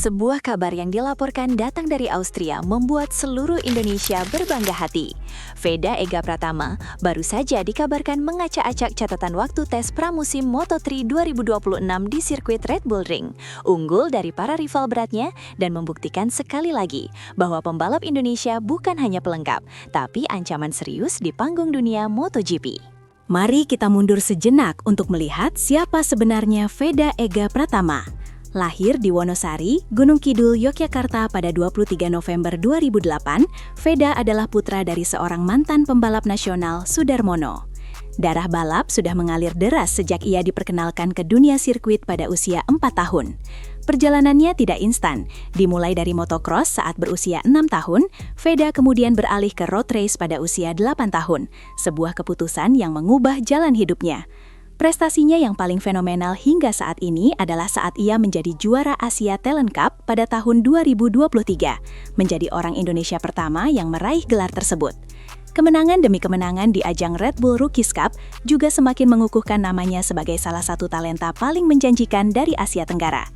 Sebuah kabar yang dilaporkan datang dari Austria membuat seluruh Indonesia berbangga hati. Veda Ega Pratama baru saja dikabarkan mengacak-acak catatan waktu tes pramusim Moto3 2026 di sirkuit Red Bull Ring, unggul dari para rival beratnya dan membuktikan sekali lagi bahwa pembalap Indonesia bukan hanya pelengkap, tapi ancaman serius di panggung dunia MotoGP. Mari kita mundur sejenak untuk melihat siapa sebenarnya Veda Ega Pratama. Lahir di Wonosari, Gunung Kidul, Yogyakarta pada 23 November 2008, Veda adalah putra dari seorang mantan pembalap nasional, Sudarmono. Darah balap sudah mengalir deras sejak ia diperkenalkan ke dunia sirkuit pada usia 4 tahun. Perjalanannya tidak instan, dimulai dari motocross saat berusia 6 tahun, Veda kemudian beralih ke road race pada usia 8 tahun, sebuah keputusan yang mengubah jalan hidupnya. Prestasinya yang paling fenomenal hingga saat ini adalah saat ia menjadi juara Asia Talent Cup pada tahun 2023, menjadi orang Indonesia pertama yang meraih gelar tersebut. Kemenangan demi kemenangan di ajang Red Bull Rookies Cup juga semakin mengukuhkan namanya sebagai salah satu talenta paling menjanjikan dari Asia Tenggara.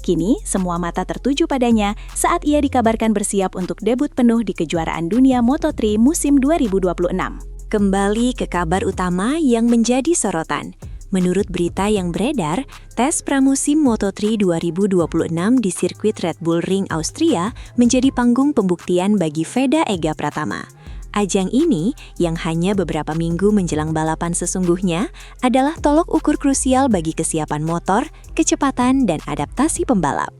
Kini, semua mata tertuju padanya saat ia dikabarkan bersiap untuk debut penuh di kejuaraan dunia Moto3 musim 2026. Kembali ke kabar utama yang menjadi sorotan. Menurut berita yang beredar, tes pramusim Moto3 2026 di sirkuit Red Bull Ring Austria menjadi panggung pembuktian bagi Veda Ega Pratama. Ajang ini, yang hanya beberapa minggu menjelang balapan sesungguhnya, adalah tolok ukur krusial bagi kesiapan motor, kecepatan, dan adaptasi pembalap.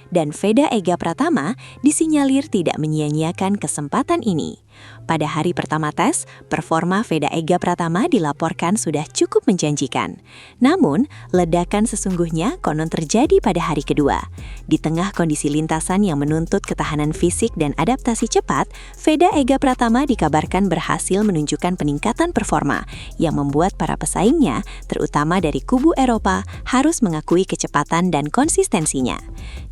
Dan Veda Ega Pratama disinyalir tidak menyia-nyiakan kesempatan ini. Pada hari pertama tes, performa Veda Ega Pratama dilaporkan sudah cukup menjanjikan. Namun, ledakan sesungguhnya konon terjadi pada hari kedua. Di tengah kondisi lintasan yang menuntut ketahanan fisik dan adaptasi cepat, Veda Ega Pratama dikabarkan berhasil menunjukkan peningkatan performa yang membuat para pesaingnya, terutama dari kubu Eropa, harus mengakui kecepatan dan konsistensinya.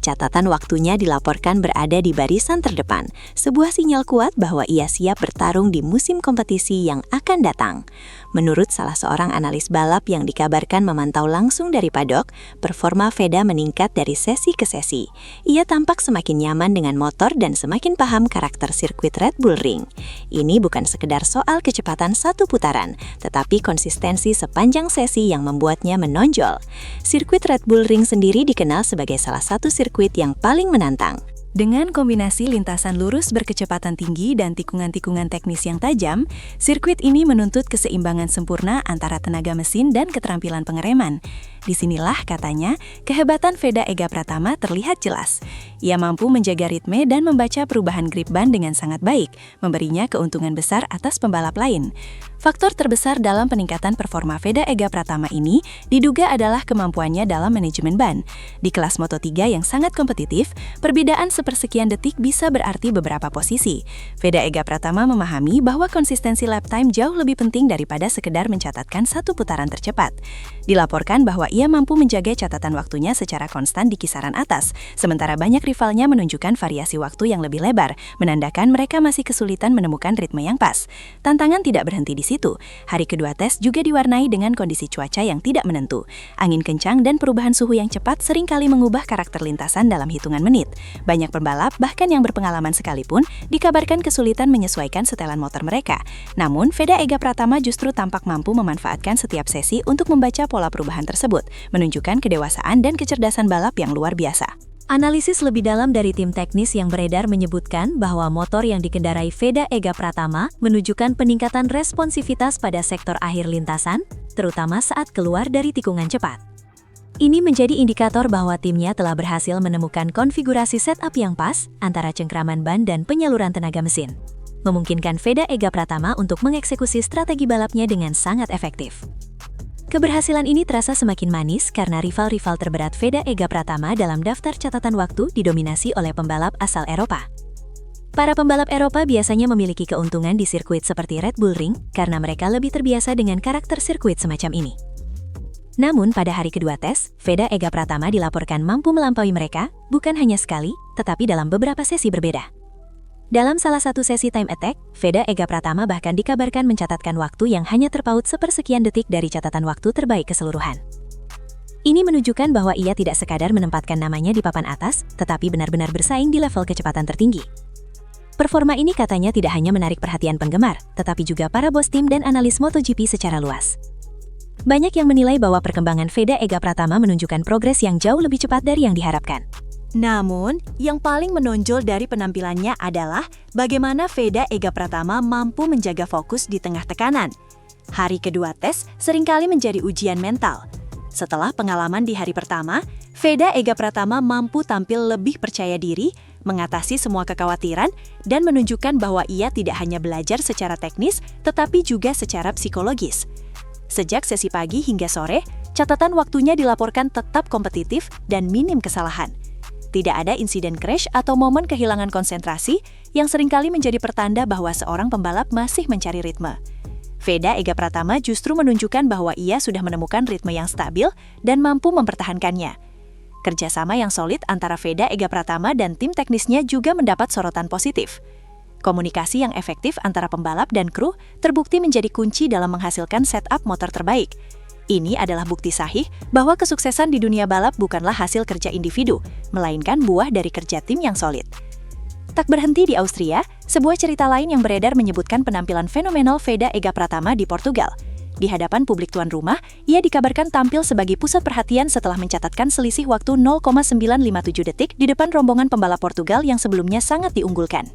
Catatan waktunya dilaporkan berada di barisan terdepan, sebuah sinyal kuat bahwa ia siap bertarung di musim kompetisi yang akan datang. Menurut salah seorang analis balap yang dikabarkan memantau langsung dari paddock, performa Veda meningkat dari sesi ke sesi. Ia tampak semakin nyaman dengan motor dan semakin paham karakter sirkuit Red Bull Ring. Ini bukan sekedar soal kecepatan satu putaran, tetapi konsistensi sepanjang sesi yang membuatnya menonjol. Sirkuit Red Bull Ring sendiri dikenal sebagai salah satu sirkuit yang paling menantang. Dengan kombinasi lintasan lurus berkecepatan tinggi dan tikungan-tikungan teknis yang tajam, sirkuit ini menuntut keseimbangan sempurna antara tenaga mesin dan keterampilan pengereman. Disinilah katanya, kehebatan Veda Ega Pratama terlihat jelas. Ia mampu menjaga ritme dan membaca perubahan grip ban dengan sangat baik, memberinya keuntungan besar atas pembalap lain. Faktor terbesar dalam peningkatan performa Veda Ega Pratama ini diduga adalah kemampuannya dalam manajemen ban. Di kelas Moto3 yang sangat kompetitif, perbedaan sepersekian detik bisa berarti beberapa posisi. Veda Ega Pratama memahami bahwa konsistensi lap time jauh lebih penting daripada sekedar mencatatkan satu putaran tercepat. Dilaporkan bahwa ia mampu menjaga catatan waktunya secara konstan di kisaran atas, sementara banyak rivalnya menunjukkan variasi waktu yang lebih lebar, menandakan mereka masih kesulitan menemukan ritme yang pas. Tantangan tidak berhenti di situ. Hari kedua tes juga diwarnai dengan kondisi cuaca yang tidak menentu. Angin kencang dan perubahan suhu yang cepat seringkali mengubah karakter lintasan dalam hitungan menit. Banyak pembalap, bahkan yang berpengalaman sekalipun, dikabarkan kesulitan menyesuaikan setelan motor mereka. Namun, Veda Ega Pratama justru tampak mampu memanfaatkan setiap sesi untuk membaca pola perubahan tersebut, menunjukkan kedewasaan dan kecerdasan balap yang luar biasa. Analisis lebih dalam dari tim teknis yang beredar menyebutkan bahwa motor yang dikendarai Veda Ega Pratama menunjukkan peningkatan responsivitas pada sektor akhir lintasan, terutama saat keluar dari tikungan cepat. Ini menjadi indikator bahwa timnya telah berhasil menemukan konfigurasi setup yang pas antara cengkraman ban dan penyaluran tenaga mesin, memungkinkan Veda Ega Pratama untuk mengeksekusi strategi balapnya dengan sangat efektif. Keberhasilan ini terasa semakin manis karena rival-rival terberat Veda Ega Pratama dalam daftar catatan waktu didominasi oleh pembalap asal Eropa. Para pembalap Eropa biasanya memiliki keuntungan di sirkuit seperti Red Bull Ring karena mereka lebih terbiasa dengan karakter sirkuit semacam ini. Namun pada hari kedua tes, Veda Ega Pratama dilaporkan mampu melampaui mereka, bukan hanya sekali, tetapi dalam beberapa sesi berbeda. Dalam salah satu sesi time attack, Veda Ega Pratama bahkan dikabarkan mencatatkan waktu yang hanya terpaut sepersekian detik dari catatan waktu terbaik keseluruhan. Ini menunjukkan bahwa ia tidak sekadar menempatkan namanya di papan atas, tetapi benar-benar bersaing di level kecepatan tertinggi. Performa ini katanya tidak hanya menarik perhatian penggemar, tetapi juga para bos tim dan analis MotoGP secara luas. Banyak yang menilai bahwa perkembangan Veda Ega Pratama menunjukkan progres yang jauh lebih cepat dari yang diharapkan. Namun, yang paling menonjol dari penampilannya adalah bagaimana Veda Ega Pratama mampu menjaga fokus di tengah tekanan. Hari kedua tes seringkali menjadi ujian mental. Setelah pengalaman di hari pertama, Veda Ega Pratama mampu tampil lebih percaya diri, mengatasi semua kekhawatiran, dan menunjukkan bahwa ia tidak hanya belajar secara teknis, tetapi juga secara psikologis. Sejak sesi pagi hingga sore, catatan waktunya dilaporkan tetap kompetitif dan minim kesalahan. Tidak ada insiden crash atau momen kehilangan konsentrasi yang seringkali menjadi pertanda bahwa seorang pembalap masih mencari ritme. Veda Ega Pratama justru menunjukkan bahwa ia sudah menemukan ritme yang stabil dan mampu mempertahankannya. Kerjasama yang solid antara Veda Ega Pratama dan tim teknisnya juga mendapat sorotan positif. Komunikasi yang efektif antara pembalap dan kru terbukti menjadi kunci dalam menghasilkan setup motor terbaik. Ini adalah bukti sahih bahwa kesuksesan di dunia balap bukanlah hasil kerja individu, melainkan buah dari kerja tim yang solid. Tak berhenti di Austria, sebuah cerita lain yang beredar menyebutkan penampilan fenomenal Veda Ega Pratama di Portugal. Di hadapan publik tuan rumah, ia dikabarkan tampil sebagai pusat perhatian setelah mencatatkan selisih waktu 0,957 detik di depan rombongan pembalap Portugal yang sebelumnya sangat diunggulkan.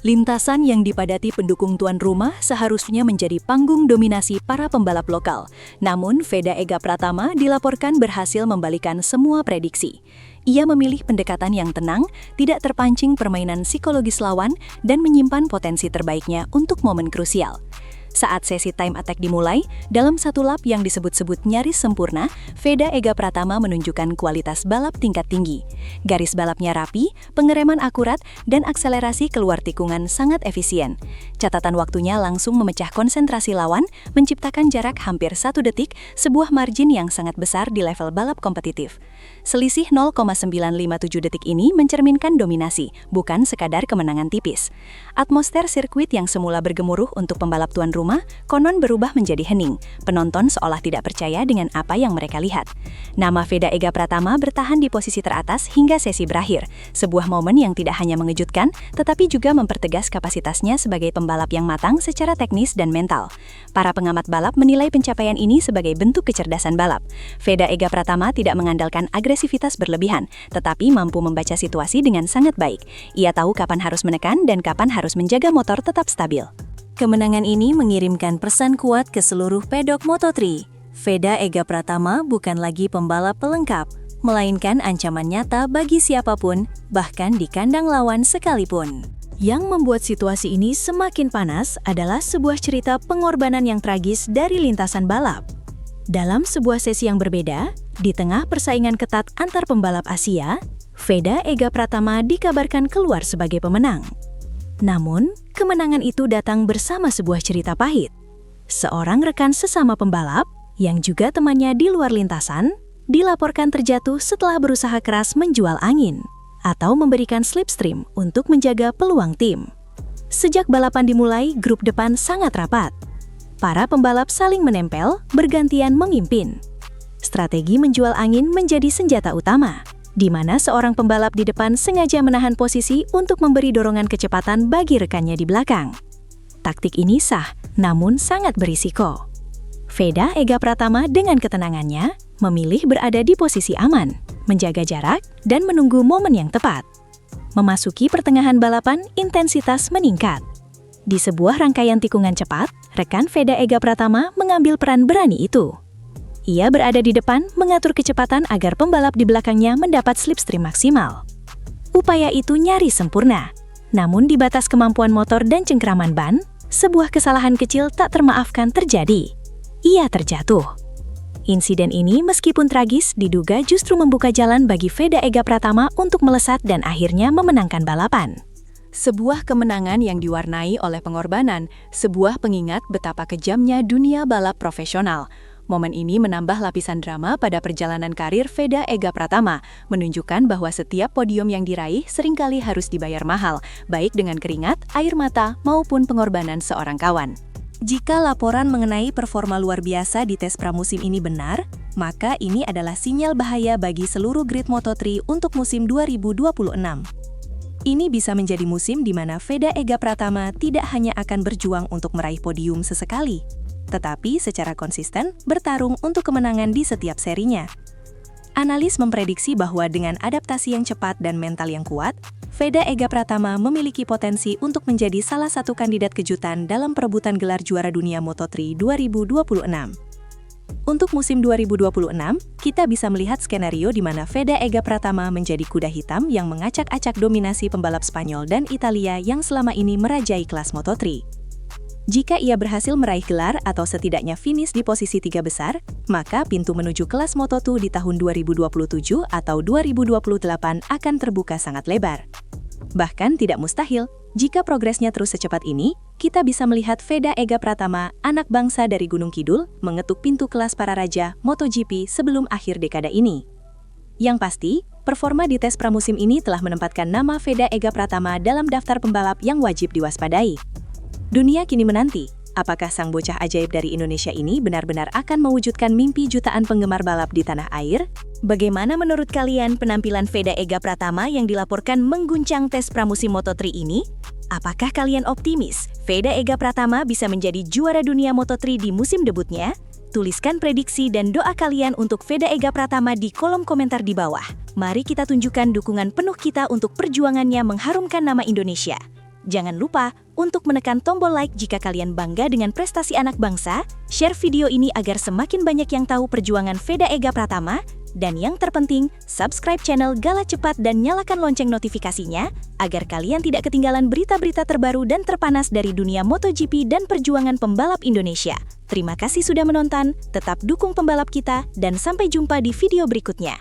Lintasan yang dipadati pendukung tuan rumah seharusnya menjadi panggung dominasi para pembalap lokal. Namun, Veda Ega Pratama dilaporkan berhasil membalikan semua prediksi. Ia memilih pendekatan yang tenang, tidak terpancing permainan psikologis lawan, dan menyimpan potensi terbaiknya untuk momen krusial. Saat sesi time attack dimulai, dalam satu lap yang disebut-sebut nyaris sempurna, Veda Ega Pratama menunjukkan kualitas balap tingkat tinggi. Garis balapnya rapi, pengereman akurat, dan akselerasi keluar tikungan sangat efisien. Catatan waktunya langsung memecah konsentrasi lawan, menciptakan jarak hampir 1 detik, sebuah margin yang sangat besar di level balap kompetitif. Selisih 0,957 detik ini mencerminkan dominasi, bukan sekadar kemenangan tipis. Atmosfer sirkuit yang semula bergemuruh untuk pembalap tuan rumah, konon berubah menjadi hening. Penonton seolah tidak percaya dengan apa yang mereka lihat. Nama Veda Ega Pratama bertahan di posisi teratas hingga sesi berakhir. Sebuah momen yang tidak hanya mengejutkan, tetapi juga mempertegas kapasitasnya sebagai pembalap yang matang secara teknis dan mental. Para pengamat balap menilai pencapaian ini sebagai bentuk kecerdasan balap. Veda Ega Pratama tidak mengandalkan agresivitas berlebihan, tetapi mampu membaca situasi dengan sangat baik. Ia tahu kapan harus menekan dan kapan harus menjaga motor tetap stabil. Kemenangan ini mengirimkan pesan kuat ke seluruh pedok Moto3. Veda Ega Pratama bukan lagi pembalap pelengkap, melainkan ancaman nyata bagi siapapun, bahkan di kandang lawan sekalipun. Yang membuat situasi ini semakin panas adalah sebuah cerita pengorbanan yang tragis dari lintasan balap. Dalam sebuah sesi yang berbeda, di tengah persaingan ketat antar pembalap Asia, Veda Ega Pratama dikabarkan keluar sebagai pemenang. Namun, kemenangan itu datang bersama sebuah cerita pahit. Seorang rekan sesama pembalap, yang juga temannya di luar lintasan, dilaporkan terjatuh setelah berusaha keras menjual angin atau memberikan slipstream untuk menjaga peluang tim. Sejak balapan dimulai, grup depan sangat rapat. Para pembalap saling menempel, bergantian memimpin. Strategi menjual angin menjadi senjata utama, di mana seorang pembalap di depan sengaja menahan posisi untuk memberi dorongan kecepatan bagi rekannya di belakang. Taktik ini sah, namun sangat berisiko. Veda Ega Pratama dengan ketenangannya memilih berada di posisi aman, menjaga jarak, dan menunggu momen yang tepat. Memasuki pertengahan balapan, intensitas meningkat. Di sebuah rangkaian tikungan cepat, rekan Veda Ega Pratama mengambil peran berani itu. Ia berada di depan mengatur kecepatan agar pembalap di belakangnya mendapat slipstream maksimal. Upaya itu nyaris sempurna, namun di batas kemampuan motor dan cengkraman ban, sebuah kesalahan kecil tak termaafkan terjadi. Ia terjatuh. Insiden ini meskipun tragis diduga justru membuka jalan bagi Veda Ega Pratama untuk melesat dan akhirnya memenangkan balapan. Sebuah kemenangan yang diwarnai oleh pengorbanan, sebuah pengingat betapa kejamnya dunia balap profesional. Momen ini menambah lapisan drama pada perjalanan karir Veda Ega Pratama, menunjukkan bahwa setiap podium yang diraih seringkali harus dibayar mahal, baik dengan keringat, air mata, maupun pengorbanan seorang kawan. Jika laporan mengenai performa luar biasa di tes pramusim ini benar, maka ini adalah sinyal bahaya bagi seluruh grid Moto3 untuk musim 2026. Ini bisa menjadi musim di mana Veda Ega Pratama tidak hanya akan berjuang untuk meraih podium sesekali, tetapi secara konsisten bertarung untuk kemenangan di setiap serinya. Analis memprediksi bahwa dengan adaptasi yang cepat dan mental yang kuat, Veda Ega Pratama memiliki potensi untuk menjadi salah satu kandidat kejutan dalam perebutan gelar juara dunia Moto3 2026. Untuk musim 2026, kita bisa melihat skenario di mana Veda Ega Pratama menjadi kuda hitam yang mengacak-acak dominasi pembalap Spanyol dan Italia yang selama ini merajai kelas Moto3. Jika ia berhasil meraih gelar atau setidaknya finish di posisi 3 besar, maka pintu menuju kelas Moto2 di tahun 2027 atau 2028 akan terbuka sangat lebar. Bahkan tidak mustahil, jika progresnya terus secepat ini, kita bisa melihat Veda Ega Pratama, anak bangsa dari Gunung Kidul, mengetuk pintu kelas para raja MotoGP sebelum akhir dekade ini. Yang pasti, performa di tes pramusim ini telah menempatkan nama Veda Ega Pratama dalam daftar pembalap yang wajib diwaspadai. Dunia kini menanti, apakah sang bocah ajaib dari Indonesia ini benar-benar akan mewujudkan mimpi jutaan penggemar balap di tanah air? Bagaimana menurut kalian penampilan Veda Ega Pratama yang dilaporkan mengguncang tes pramusim Moto3 ini? Apakah kalian optimis Veda Ega Pratama bisa menjadi juara dunia Moto3 di musim debutnya? Tuliskan prediksi dan doa kalian untuk Veda Ega Pratama di kolom komentar di bawah. Mari kita tunjukkan dukungan penuh kita untuk perjuangannya mengharumkan nama Indonesia. Jangan lupa untuk menekan tombol like jika kalian bangga dengan prestasi anak bangsa, share video ini agar semakin banyak yang tahu perjuangan Veda Ega Pratama, dan yang terpenting, subscribe channel Gala Cepat dan nyalakan lonceng notifikasinya, agar kalian tidak ketinggalan berita-berita terbaru dan terpanas dari dunia MotoGP dan perjuangan pembalap Indonesia. Terima kasih sudah menonton, tetap dukung pembalap kita, dan sampai jumpa di video berikutnya.